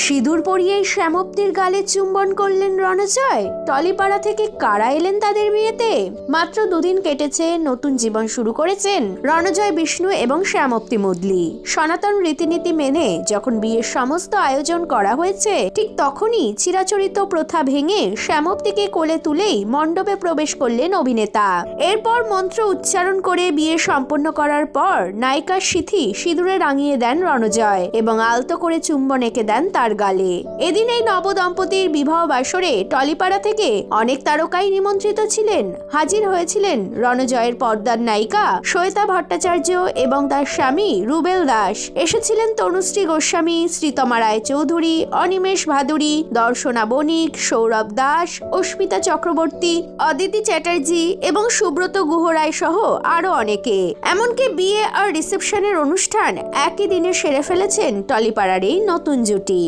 সিঁদুর পরিয়েই শ্যামপ্তির গালে চুম্বন করলেন রণজয়। টলিপাড়া থেকে কারা এলেন তাদের বিয়েতে? মাত্র দুদিন কেটেছে, নতুন জীবন শুরু করেছেন রণজয় বিষ্ণু এবং শ্যামপ্তি মুদলি। সনাতন রীতিনীতি মেনে যখন বিয়ের সমস্ত আয়োজন করা হয়েছে, ঠিক তখনই চিরাচরিত প্রথা ভেঙে শ্যামপ্তিকে কোলে তুলেই মণ্ডপে প্রবেশ করলেন অভিনেতা। এরপর মন্ত্র উচ্চারণ করে বিয়ে সম্পন্ন করার পর নায়িকার সিঁথি সিঁদুরে রাঙিয়ে দেন রণজয় এবং আলতো করে চুম্বন এঁকে দেন তার গালে। এদিন এই নবদম্পতির বিবাহ বাসরে টলিপাড়া থেকে অনেক তারকাই নিমন্ত্রিত ছিলেন। হাজির হয়েছিলেন রণজয়ের পর্দার নায়িকা শ্বেতা ভট্টাচার্য এবং তার স্বামী রুবেল দাস। এসেছিলেন তনুশ্রী গোস্বামী, শ্রীতমা রায়চৌধুরী, অনিমেষ ভাদুরী, দর্শনা বণিক, সৌরভ দাস, অস্মিতা চক্রবর্তী, অদিতি চ্যাটার্জি এবং সুব্রত গুহরায় সহ আরো অনেকে। এমনকি বিয়ে আর রিসেপশনের অনুষ্ঠান একই দিনে সেরে ফেলেছেন টলিপাড়ার এই নতুন জুটি।